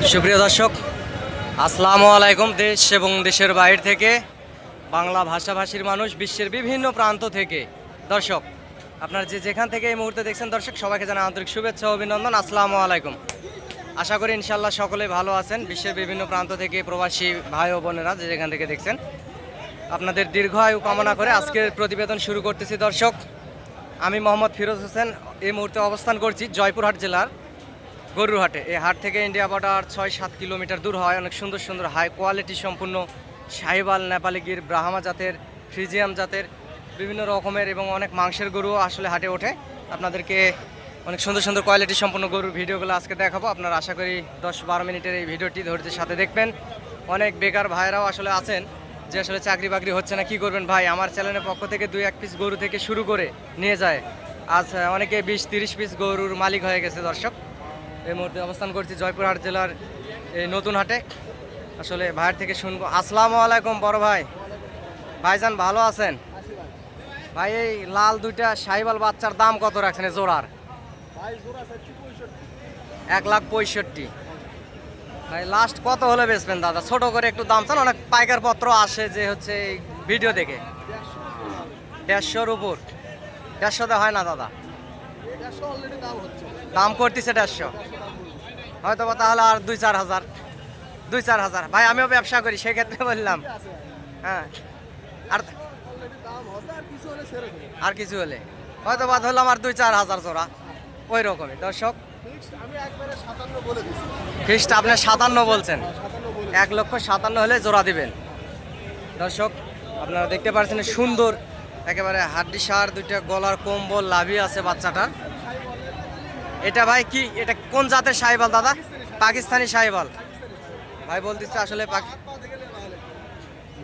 সুপ্রিয় দর্শক, আসসালামু আলাইকুম। দেশ এবং দেশের বাইরে থেকে বাংলা ভাষাভাষীর মানুষ বিশ্বের বিভিন্ন প্রান্ত থেকে দর্শক আপনারা যেখান থেকে এই মুহূর্তে দেখছেন দর্শক, সবাইকে জানাই আন্তরিক শুভেচ্ছা ও অভিনন্দন। আসসালামু আলাইকুম। আশা করি ইনশাল্লাহ সকলে ভালো আছেন। বিশ্বের বিভিন্ন প্রান্ত থেকে প্রবাসী ভাই ও বোনেরা যেখান থেকে দেখছেন, আপনাদের দীর্ঘ আয়ু কামনা করে আজকের প্রতিবেদন শুরু করতেছি দর্শক। আমি মোহাম্মদ ফিরোজ হোসেন এই মুহূর্তে অবস্থান করছি জয়পুরহাট জেলার গরুর হাটে। এই হাট থেকে ইন্ডিয়া বর্ডার 6-7 কিলোমিটার দূর হয়। অনেক সুন্দর সুন্দর হাই কোয়ালিটি সম্পূর্ণ শাহিওয়াল, নেপালি গির, ব্রাহ্মা জাতের, ফ্রিজিয়াম জাতের বিভিন্ন রকমের এবং অনেক মাংসের গরু আসলে হাটে ওঠে। আপনাদেরকে অনেক সুন্দর সুন্দর কোয়ালিটি সম্পূর্ণ গরুর ভিডিওগুলো আজকে দেখাবো। আপনারা আশা করি 10-12 মিনিটের এই ভিডিওটি ধৈর্যের সাথে দেখবেন। অনেক বেকার ভাইরাও আসলে আছেন যে আসলে চাকরি বাকরি হচ্ছে না, কি করবেন ভাই, আমার চ্যানেলের পক্ষ থেকে 2-1 পিস গরু থেকে শুরু করে নিয়ে যায়। আজ অনেকে 20-30 পিস গরুর মালিক হয়ে গেছে দর্শক। এই মুহূর্তে অবস্থান করছি জয়পুরহাট জেলার এই নতুন হাটে। আসলে ভাইয়ের থেকে শুনবো। আসসালামু আলাইকুম বড় ভাই। ভাইজান ভালো আছেন? ভাই এই লাল দুইটা শাহিওয়াল বাচ্চার দাম কত রাখছেন জোড়ার? 1,65,000। ভাই লাস্ট কত হলে বেচবেন দাদা? ছোট করে একটু দাম চান, অনেক পাইকার পত্র আসে যে হচ্ছে এই ভিডিও দেখে। 150-র উপর? 150 হয় না দাদা, দাম করতেছে 150, হয়তো বা তাহলে আর 2-4 হাজার। ভাই আমিও ব্যবসা করি, সেক্ষেত্রে বললাম। হ্যাঁ, আর কিছু হলে হয়তো বা ধরলাম আর 2-4 হাজার জোড়া, ওই রকমই দর্শক। ফিক্সড আপনি 57 বলছেন? 1,57,000 হলে জোড়া দিবেন দর্শক। আপনারা দেখতে পাচ্ছেন সুন্দর একেবারে হাড্ডি সার দুইটা, গলার কম্বল, লাভি আছে বাচ্চাটার। এটা ভাই কি, এটা কোন জাতের শাহিওয়াল দাদা? পাকিস্তানি শাহিওয়াল ভাই বলতেছে আসলে।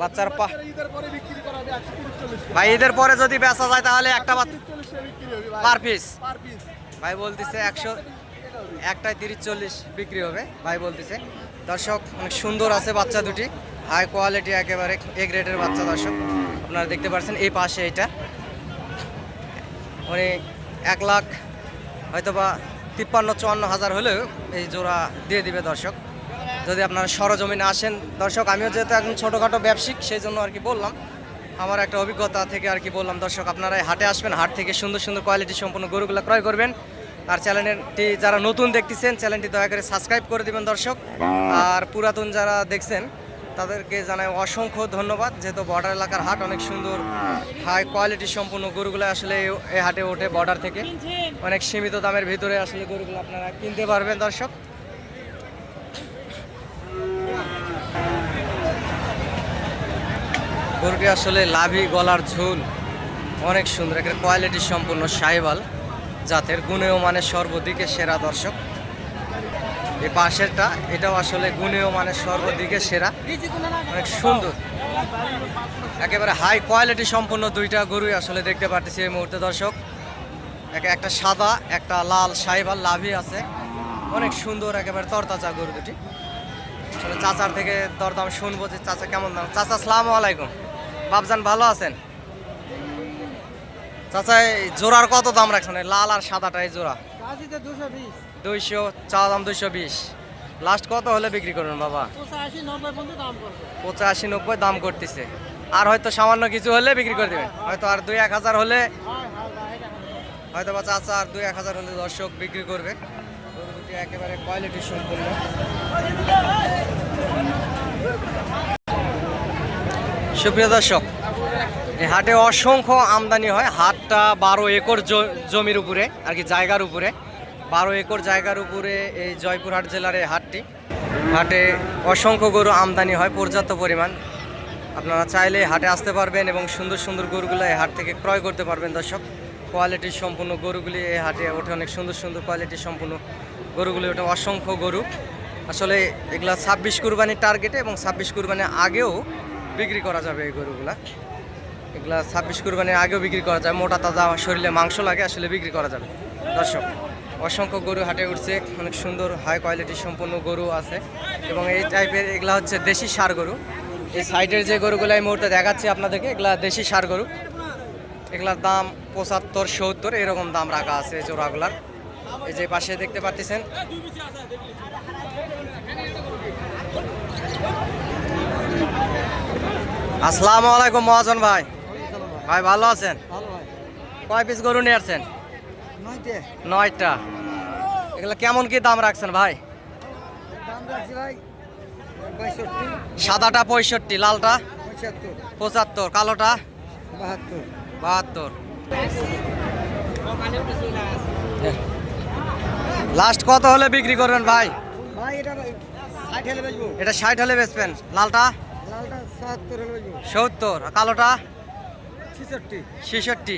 বাচ্চার ভাই ঈদের পরে যদি বেচা যায় তাহলে একটা পার পিস ভাই বলতেছে 100, একটাই 30-40 বিক্রি হবে ভাই বলতেছে দর্শক। অনেক সুন্দর আছে বাচ্চা দুটি, হাই কোয়ালিটি একেবারে এ গ্রেডের বাচ্চা দর্শক। আপনারা দেখতে পাচ্ছেন এই পাশে এটা মানে 1 লাখ হয়তো বা 53-54 হাজার হলেও এই জোড়া দিয়ে দিবে দর্শক, যদি আপনারা সরজমিনে আসেন দর্শক। আমিও যেহেতু এখন ছোটোখাটো ব্যবসায়িক, সেই জন্য আর কি বললাম, আমার একটা অভিজ্ঞতা থেকে আর কি বললাম দর্শক। আপনারা হাটে আসবেন, হাট থেকে সুন্দর সুন্দর কোয়ালিটি সম্পূর্ণ গরুগুলো ক্রয় করবেন। আর চ্যানেলটি যারা নতুন দেখতেছেন চ্যানেলটি দয়া করে সাবস্ক্রাইব করে দিবেন দর্শক। আর পুরাতন যারা দেখছেন তাদেরকে জানাই অসংখ্য ধন্যবাদ, যেহেতু বর্ডার এলাকার হাট, অনেক সুন্দর হাই কোয়ালিটি সম্পূর্ণ গরুগুলো আসলে এই হাটে ওঠে। বর্ডার থেকে অনেক সীমিত দামের ভিতরে আসলে গরুগুলো আপনারা কিনতে পারবেন দর্শক। গরুটি আসলে লাভি, গলার ঝুল অনেক সুন্দর, একটা কোয়ালিটি সম্পূর্ণ শাহিওয়াল জাতের, গুণেও মানে সর্বদিকে সেরা দর্শক। এই পাশেরটা এটাও আসলে গুণেও মানে সর্বদিকে সেরা, অনেক সুন্দর একেবারে হাই কোয়ালিটি সম্পূর্ণ দুইটা গরুই আসলে দেখতে পাচ্ছি এই মুহূর্তে দর্শক। একটা সাদা, একটা লাল শাহিওয়াল, লাভি আছে, অনেক সুন্দর একেবারে তরতাজা গরু দুটি। আসলে চাচার থেকে দরদাম শুনবো যে চাচা কেমন দাম। চাচা আসসালামু আলাইকুম। বাবজান ভালো আছেন? চাচা জোড়ার কত দাম রাখছেন লাল আর সাদাটা? এই জোড়া 200 চাওয়া দাম, 220। লাস্ট কত হলে বিক্রি করবেন বাবা? 85-90 দাম করতেছে। আর হয়তো সামান্য কিছু হলে বিক্রি করে দেবেন, হয়তো আর 2-1 হাজার হলে হয়তো বা চাচা আর 2-1 হাজার হলে দর্শক বিক্রি করবে। একেবারে কোয়ালিটি সম্পূর্ণ। সুপ্রিয় দর্শক, এই হাটে অসংখ্য আমদানি হয়। হাটটা 12 একর জমির উপরে আর কি, জায়গার উপরে 12 একর জায়গার উপরে এই জয়পুরহাট জেলার এই হাটটি। হাটে অসংখ্য গরু আমদানি হয় পর্যাপ্ত পরিমাণ। আপনারা চাইলে হাটে আসতে পারবেন এবং সুন্দর সুন্দর গরুগুলো এই হাট থেকে ক্রয় করতে পারবেন দর্শক। কোয়ালিটির সম্পূর্ণ গরুগুলি এই হাটে ওঠে, অনেক সুন্দর সুন্দর কোয়ালিটির সম্পূর্ণ গরুগুলি ওঠে, অসংখ্য গরু। আসলে এগুলা 26 কুরবানির টার্গেটে এবং 26 কুরবানির আগেও বিক্রি করা যাবে এই গরুগুলা। এগুলা 26 কুরবানির আগেও বিক্রি করা যায়, মোটা তাজা শরীরে মাংস লাগে, আসলে বিক্রি করা যাবে দর্শক। অসংখ্য গরু হাটে উঠছে, অনেক সুন্দর হাই কোয়ালিটির সম্পূর্ণ গরু আছে এবং এই টাইপের এগুলা হচ্ছে দেশি ষাঁড় গরু। এই সাইডের যে গরুগুলো এই মুহূর্তে দেখাচ্ছি আপনাদেরকে, এগুলা দেশি ষাঁড় গরু। এগুলার দাম 75-70 এরকম দাম রাখা আছে জোড়াগুলার। এই যে পাশে দেখতে পাচ্ছেন আসসালামু আলাইকুম মহাজন ভাই। ভাই ভালো আছেন? কয় পিস গরু নিয়ে আসছেন? 9টা। এগুলো কেমন কি দাম রাখছেন ভাই? সাদাটা 65, লালটা 75, কালোটা 72। লাস্ট কত হলে বিক্রি করবেন ভাই? এটা 60 হলে বেচবেন। লালটা 70, আর কালোটা 66।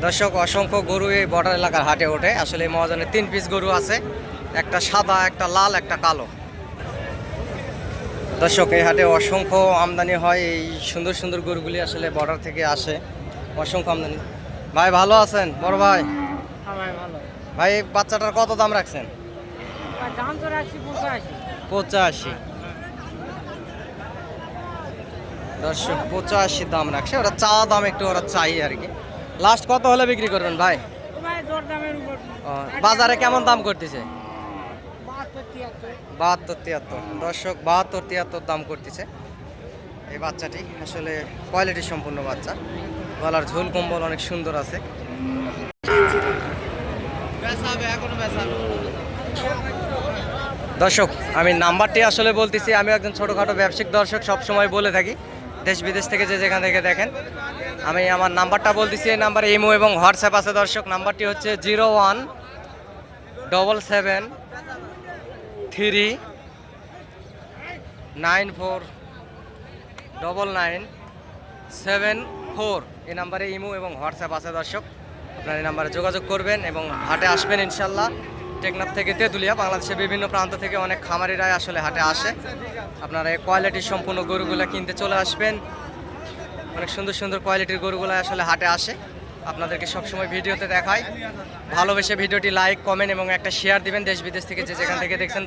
দর্শক, অসংখ্য গরু এই বর্ডার এলাকার হাটে ওঠে। আসলে এই মহাজনে 3 পিস গরু আছে, একটা সাদা, একটা লাল, একটা কালো। দর্শক, এই হাটে অসংখ্য আমদানি হয়। এই সুন্দর সুন্দর গরুগুলি আসলে বর্ডার থেকে আসে, অসংখ্য আমদানি। ভাই ভালো আছেন বড় ভাই? ভাই এই বাচ্চাটার কত দাম রাখছেন? 85। দর্শক 85 দাম রাখছে। ওরা চাওয়া দাম একটু ওরা চাই আর কি। লাস্ট কত হলে বিক্রি করবেন ভাই? বাজারে কেমন দাম করতেছে? 72-73। দর্শক 72-73 দাম করতেছে এই বাচ্চাটি। আসলে কোয়ালিটি সম্পূর্ণ বাচ্চা, গলার ঝোল কম্বল অনেক সুন্দর আছে। দর্শক, আমি নাম্বারটি আসলে বলতেছি, আমি একজন ছোটোখাটো ব্যবসায়িক দর্শক, সব সময় বলে থাকি দেশ বিদেশ থেকে যে যেখান থেকে দেখেন। আমি আমার নাম্বারটা বলতেছি, এই নাম্বারে ইমো এবং হোয়াটসঅ্যাপ আছে। দর্শক, নাম্বারটি হচ্ছে 01-773-99-74। এই নাম্বারে ইমো এবং হোয়াটসঅ্যাপ আছে। দর্শক, আপনার এই নাম্বারে যোগাযোগ করবেন এবং হাটে আসবেন ইনশাল্লাহ। টেকনাফ থেকে তেঁতুলিয়া, বাংলাদেশের বিভিন্ন প্রান্ত থেকে অনেক খামারিরাই আসলে হাটে আসে। আপনারা এই কোয়ালিটির সম্পূর্ণ গরুগুলো কিনতে চলে আসবেন। অনেক সুন্দর সুন্দর কোয়ালিটির গরুগুলো আসলে হাটে আসে, আপনাদেরকে সবসময় ভিডিওতে দেখায়। ভালোবেসে ভিডিওটি লাইক, কমেন্ট এবং একটা শেয়ার দিবেন দেশ বিদেশ থেকে যে যেখান থেকে দেখছেন।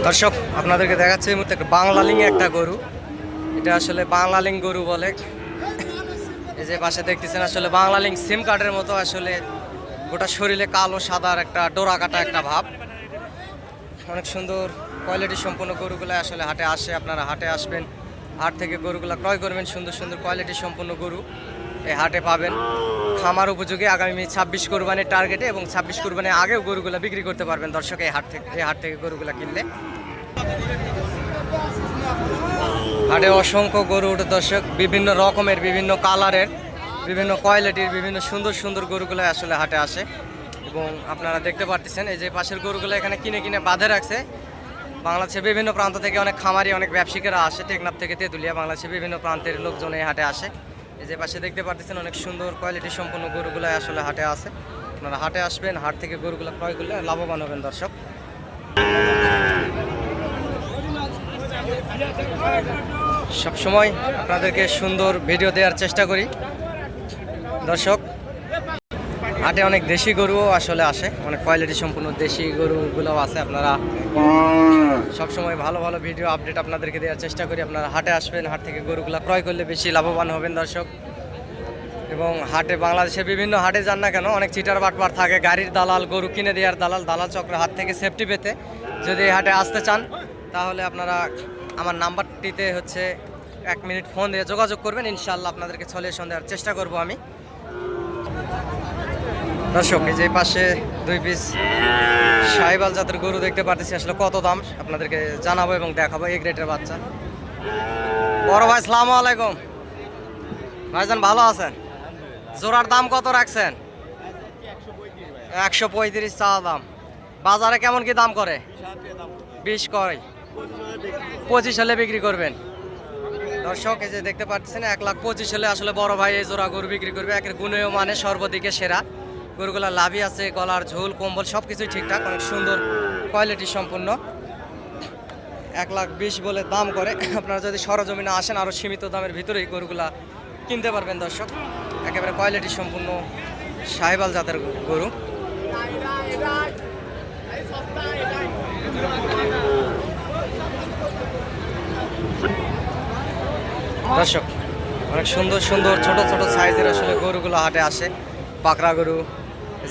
দর্শক আপনাদেরকে দেখাচ্ছে এই মুহূর্তে একটা বাংলালিং একটা গরু। এটা আসলে বাংলালিং গরু বলে। এই যে পাশে দেখতেছেন আসলে বাংলালিং সিম কার্ডের মতো, আসলে গোটা শরীরে কালো সাদার একটা ডোরা কাটা একটা ভাব। অনেক সুন্দর কোয়ালিটি সম্পূর্ণ গরুগুলো আসলে হাটে আসে। আপনারা হাটে আসবেন, হাট থেকে গরুগুলো ক্রয় করবেন। সুন্দর সুন্দর কোয়ালিটি সম্পূর্ণ গরু এই হাটে পাবেন, খামার উপযোগী। আগামী 26 কোরবানির টার্গেটে এবং 26 কোরবানির আগেও গরুগুলো বিক্রি করতে পারবেন দর্শক এই হাট থেকে গরুগুলো কিনলে। হাটে অসংখ্য গরু উঠে দর্শক, বিভিন্ন রকমের, বিভিন্ন কালারের, বিভিন্ন কোয়ালিটির, বিভিন্ন সুন্দর সুন্দর গরুগুলো আসলে হাটে আসে। এবং আপনারা দেখতে পাচ্ছেন এই যে পাশের গরুগুলো এখানে কিনে কিনে বাঁধে রাখছে। বাংলাদেশের বিভিন্ন প্রান্ত থেকে অনেক খামারি, অনেক ব্যবসায়ীরা আসে টেকনাফ থেকে তেঁতুলিয়া, বাংলাদেশের বিভিন্ন প্রান্তের লোকজন এই হাটে আসে। এই যে পাশে দেখতে পাচ্ছেন অনেক সুন্দর কোয়ালিটি সম্পন্ন গরুগুলো আসলে হাটে আসে। আপনারা হাটে আসবেন, হাট থেকে গরুগুলো ক্রয় করলে লাভবান হবেন দর্শক। সবসময় আপনাদেরকে সুন্দর ভিডিও দেওয়ার চেষ্টা করি দর্শক। হাটে অনেক দেশি গরুও আসলে আসে, অনেক কোয়ালিটি সম্পূর্ণ দেশি গরুগুলোও আছে। আপনারা সবসময় ভালো ভালো ভিডিও আপডেট আপনাদেরকে দেওয়ার চেষ্টা করি। আপনারা হাটে আসবেন, হাট থেকে গরুগুলো ক্রয় করলে বেশি লাভবান হবেন দর্শক। এবং হাটে, বাংলাদেশের বিভিন্ন হাটে যান না কেন, অনেক চিটার বাটপার থাকে, গাড়ির দালাল, গরু কিনে দেওয়ার দালাল, দালাল চক্র হাত থেকে সেফটি পেতে যদি এই হাটে আসতে চান, তাহলে আপনারা আমার নাম্বারটিতে হচ্ছে 1 মিনিট ফোন দিয়ে যোগাযোগ করবেন। ইনশাআল্লাহ আপনাদেরকে সলিউশন দেওয়ার চেষ্টা করব আমি দর্শক। এই যে পাশে 2 পিস সাহিবাল জাতের গরু দেখতে পাচ্ছি, আসলে কত দাম আপনাদেরকে জানাবো এবং দেখাবো। এই গ্রেটের বাচ্চা। বড় ভাই আসসালামু আলাইকুম। ভাইজান ভালো আছেন? জোড়ার দাম কত রাখছেন? 135 চাওয়া দাম। বাজারে কেমন কি দাম করে? 20 করে। 25 হলে বিক্রি করবেন দর্শক। এই যে দেখতে পাচ্ছেন 1,25,000 হলে আসলে বড় ভাই এই জোড়া গরু বিক্রি করবে। একের গুণেও মানে সর্বদিকে সেরা। গরুগুলা লাভই আছে, গলার ঝোল কম্বল সব কিছুই ঠিকঠাক, অনেক সুন্দর কোয়ালিটি সম্পূর্ণ। 1,20,000 বলে দাম করে। আপনারা যদি সরজমিনে আসেন আরও সীমিত দামের ভিতরেই গরুগুলা কিনতে পারবেন দর্শক। একেবারে কোয়ালিটি সম্পূর্ণ সাহিবাল জাতের গরু। দর্শক অনেক সুন্দর সুন্দর ছোট ছোট সাইজের আসলে গরুগুলো হাটে আসে। পাকড়া গরু,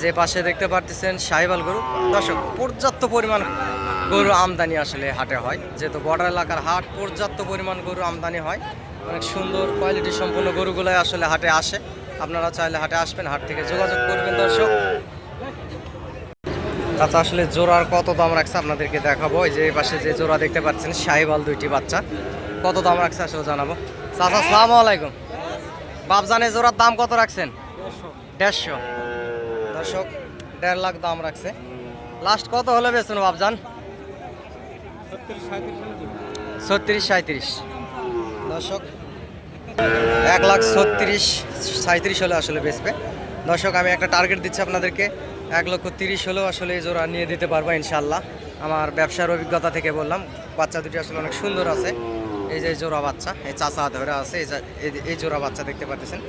যে পাশে দেখতে পারতেছেন শাহিওয়াল গরু। দর্শক, পর্যাপ্ত পরিমাণ গরু আমদানি আসলে হাটে হয়, যেহেতু বর্ডার এলাকার হাট, পর্যাপ্ত পরিমাণ গরু আমদানি হয়। অনেক সুন্দর কোয়ালিটি সম্পন্ন গরুগুলোই আসলে হাটে আসে। আপনারা চাইলে হাটে আসবেন, হাট থেকে যোগাযোগ করবেন। দর্শক, চাচা আসলে জোড়ার কত দাম রাখছে আপনাদেরকে দেখাবো। এই যে এই পাশে যে জোড়া দেখতে পাচ্ছেন শাহিওয়াল দুইটি বাচ্চা, কত দাম রাখছে আসলে জানাবো। চাচা আসসালামু আলাইকুম। বাপজানে জোড়ার দাম কত রাখছেন? 150। দর্শক, 1.5 লাখ দাম রাখছে। লাস্ট কত হলে বেচুন বাপজান? 36-37। দর্শক, 1,36,37 হলে আসলে বেচবে। দর্শক, আমি একটা টার্গেট দিচ্ছি আপনাদেরকে, 1,30,00,000 হলেও আসলে এই জোড়া নিয়ে দিতে পারবো ইনশাল্লাহ। আমার ব্যবসার অভিজ্ঞতা থেকে বললাম। বাচ্চা দুটি আসলে অনেক সুন্দর আছে। এই যে জোড়া বাচ্চা, এই চাচা ধরে আছে, এই জোড়া বাচ্চা দেখতে পাচ্ছেন।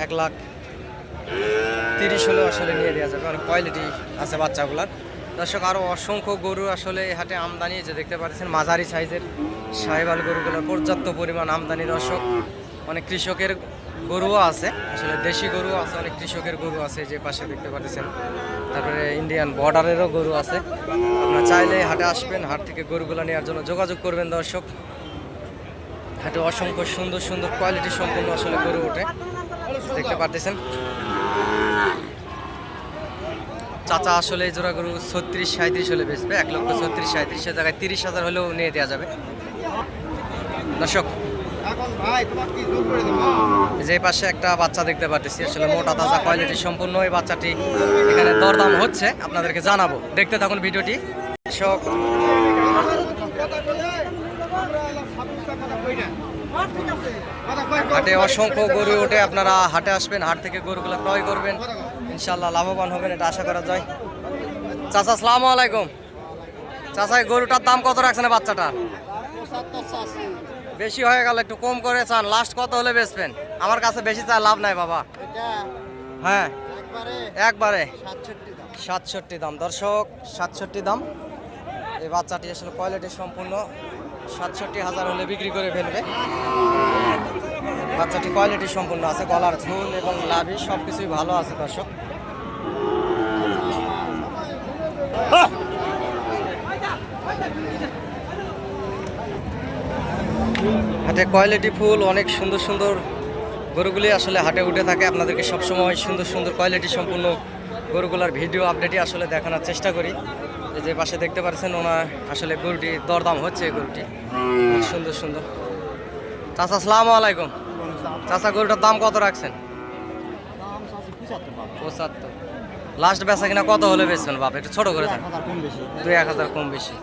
1,30,00,000 হলেও আসলে নিয়ে দেওয়া যাবে। অনেক কোয়ালিটি আছে বাচ্চাগুলার। দর্শক, আরও অসংখ্য গরু আসলে এই হাটে আমদানি, যে দেখতে পাচ্ছেন মাঝারি সাইজের শাহিওয়াল গরুগুলোর পর্যাপ্ত পরিমাণ আমদানি। দর্শক, অনেক কৃষকের গরুও আছে, আসলে দেশি গরুও আছে, অনেক কৃষকের গরু আছে যে পাশে দেখতে পাচ্ছেন। তারপরে ইন্ডিয়ান বর্ডারেরও গরু আছে। আপনারা চাইলে হাটে আসবেন, হাট থেকে গরুগুলো নেওয়ার জন্য যোগাযোগ করবেন। দর্শক, হাটে অসংখ্য সুন্দর সুন্দর কোয়ালিটি সম্পূর্ণ আসলে গরু ওঠে, দেখতে পাচ্ছেন। চাচা আসলে এই জোড়া গরু 36-37 হলে বেচবে। 1,36,37 জায়গায় 30,000 হলেও নিয়ে দেওয়া যাবে। দর্শক, যে পাশে একটা বাচ্চা দেখতে পাচ্ছি, আসলে মোটা তাজা কোয়ালিটি সম্পূর্ণ এই বাচ্চাটি এখানে দরদাম হচ্ছে, আপনাদেরকে জানাবো। দেখতে থাকুন ভিডিওটি। দর্শক, হাটে অসংখ্য গরু ওঠে, আপনারা হাটে আসবেন, হাট থেকে গরুগুলো ক্রয় করবেন, ইনশাল্লাহ লাভবান হবেন, এটা আশা করা যায়। চাচা আসসালামু আলাইকুম। চাচা, এই গরুটার দাম কত রাখছেন বাচ্চাটা? বেশি হয়ে গেল, একটু কম করে চান। লাস্ট কত হলে বেচবেন? আমার কাছে বেশি চাই, লাভ নাই বাবা। হ্যাঁ, একবারে 67 দাম। দর্শক, 67 দাম। এই বাচ্চাটি আসলে কোয়ালিটি সম্পূর্ণ, 67,000 হলে বিক্রি করে ফেলবে। বাচ্চাটি কোয়ালিটি সম্পূর্ণ আছে, গলার ঝুল এবং লাভি সব কিছুই ভালো আছে। দর্শক, হাটে কোয়ালিটি ফুল অনেক সুন্দর সুন্দর গরুগুলি আসলে হাটে উঠে থাকে। আপনাদেরকে সবসময় সুন্দর সুন্দর কোয়ালিটি সম্পূর্ণ গরুগুলার ভিডিও আপডেটই আসলে দেখানোর চেষ্টা করি। এই যে পাশে দেখতে পাচ্ছেন, ওনার আসলে গরুটি দরদাম হচ্ছে, এই গরুটি অনেক সুন্দর সুন্দর। চাচা আসসালামু আলাইকুম। চাচা, গরুটার দাম কত রাখছেন? 75। লাস্ট বেচা কিনা কত হলে বেচবেন বাপ? একটু ছোট করে থাক। 2-1,000 কম বেশি,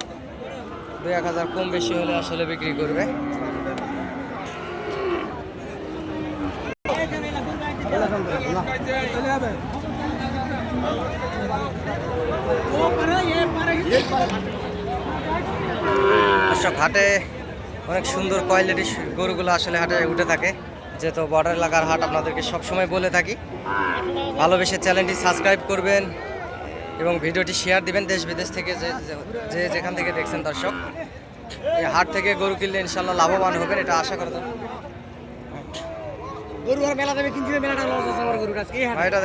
2-1,000 কম বেশি হলে আসলে বিক্রি করবে। দর্শক, হাটে অনেক সুন্দর কোয়ালিটি গরুগুলো আসলে হাটে উঠে থাকে, যেহেতু বর্ডার এলাকার হাট, আপনাদেরকে সবসময় বলে থাকি। ভালোবেসে চ্যানেলটি সাবস্ক্রাইব করবেন এবং ভিডিওটি শেয়ার দিবেন দেশ বিদেশ থেকে, যে যেখান থেকে দেখছেন। দর্শক, এই হাট থেকে গরু কিনলে ইনশাল্লাহ লাভবান হবেন, এটা আশা করা যায়।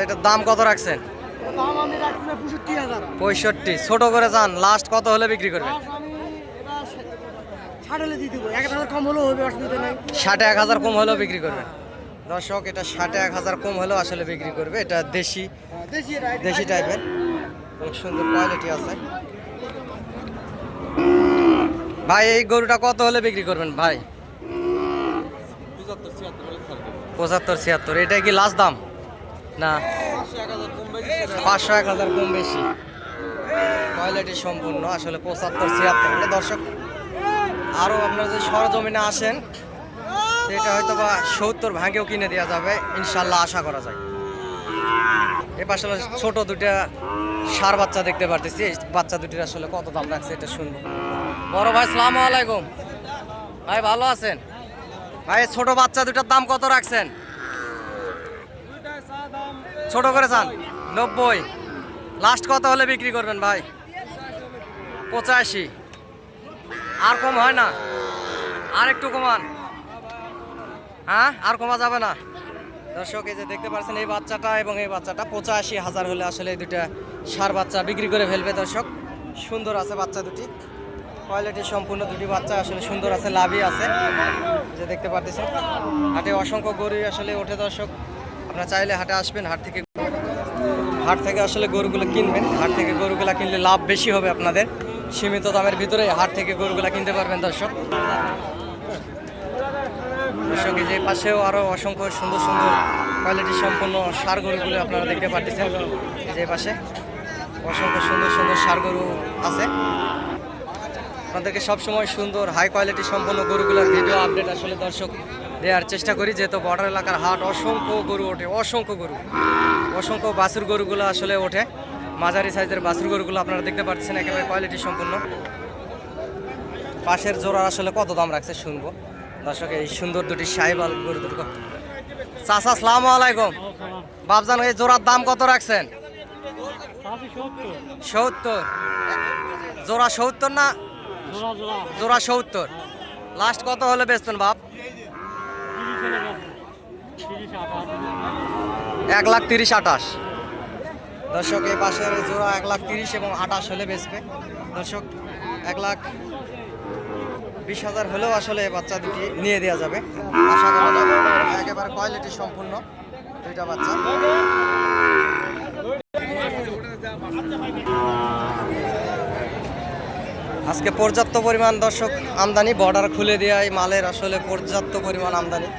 এটার দাম কত রাখছেন? 65। ছোট করে যান, লাস্ট কত হলে বিক্রি করবেন? 61,000 কম হলেও বিক্রি করবে। দর্শক, এটা 61,000 কম হলেও আসলে বিক্রি করবে। এটা দেশি টাইপের, অনেক সুন্দর কোয়ালিটি আছে। ভাই, এই গরুটা কত হলে বিক্রি করবেন ভাই? 75-76। এটা কি লাস্ট দাম না? 500-1,000 কম বেশি, কোয়ালিটি সম্পূর্ণ আসলে 75-76। দর্শক, আরও আপনারা যদি সরজমিনে আসেন, এটা হয়তো বা 70 ভাঙেও কিনে দেওয়া যাবে ইনশাল্লাহ, আশা করা যায়। এ পাশে ছোট দুটা ষাঁড় বাচ্চা দেখতে পারতেছি, এই বাচ্চা দুটির আসলে কত দাম রাখছে এটা শুনবো। বড় ভাই আসসালামু আলাইকুম। ভাই ভালো আছেন? ভাই, ছোট বাচ্চা দুটার দাম কত রাখছেন? ছোট করে চান 90। লাস্ট কত হলে বিক্রি করবেন ভাই? 85। আর কম হয় না? আর একটু কমান। হ্যাঁ আর কমা যাবে না। দর্শক এই যে দেখতে পাচ্ছেন এই বাচ্চাটা এবং এই বাচ্চাটা 85,000 হলে আসলে এই দুইটা ষাঁড় বাচ্চা বিক্রি করে ফেলবে দর্শক। সুন্দর আছে বাচ্চা দুটি, কোয়ালিটি সম্পূর্ণ দুটি বাচ্চা আসলে সুন্দর আছে, লাভই আছে যে দেখতে পাচ্ছেন। হাটে অসংখ্য গরুই আসলে ওঠে দর্শক, আপনারা চাইলে হাটে আসবেন, হাট থেকে আসলে গরুগুলো কিনবেন। হাট থেকে গরুগুলো কিনলে লাভ বেশি হবে আপনাদের, সীমিত দামের ভিতরে হাট থেকে গরুগুলো কিনতে পারবেন দর্শক। দর্শক এই যে পাশেও আরও অসংখ্য সুন্দর সুন্দর কোয়ালিটি সম্পন্ন ষাঁড় গরুগুলো আপনারা দেখতে পাচ্ছেন। যে পাশে অসংখ্য সুন্দর সুন্দর ষাঁড় গরু আছে। আপনাদেরকে সবসময় সুন্দর হাই কোয়ালিটি সম্পন্ন গরুগুলোর ভিডিও আপডেট আসলে দর্শক দেওয়ার চেষ্টা করি, যেহেতু বর্ডার এলাকার হাট অসংখ্য গরু ওঠে, অসংখ্য বাছুর গরুগুলো আসলে ওঠে। মাঝারি সাইজের বাছুর গরুগুলো আপনারা দেখতে পাচ্ছেন একেবারে কোয়ালিটি সম্পন্ন। পাশের জোড়া আসলে কত দাম রাখছে শুনবো দর্শক। এই সুন্দর দুটি সাইবাল গরু দুটো। চাচা আসসালামু আলাইকুম। বাবজান এই জোড়ার দাম কত রাখছেন? 70। জোড়া 70 না? জোড়া 70। লাস্ট কত হলে বেচবেন বাপ? 1,30,28। দর্শক এই পাশের জোড়া 1,30,000 এবং 28 হলে বেচবে দর্শক। 1,20,000 হলেও আসলে বাচ্চা দুটি নিয়ে দেওয়া যাবে, আশা করা যাবে। একেবারে কোয়ালিটি সম্পূর্ণ দুইটা বাচ্চা। আজকে পর্যাপ্ত পরিমাণ দর্শক আমদানি, বর্ডার খুলে দেওয়ায় মালের আসলে পর্যাপ্ত পরিমাণ আমদানি।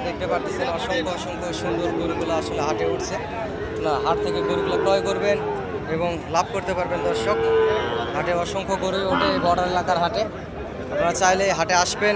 দেখতে পাচ্ছেন অসংখ্য সুন্দর গরুগুলো আসলে হাটে উঠছে। না, হাট থেকে গরুগুলো ক্রয় করবেন এবং লাভ করতে পারবেন দর্শক। হাটে অসংখ্য গরু ওঠে বর্ডার এলাকার হাটে, আপনারা চাইলে হাটে আসবেন।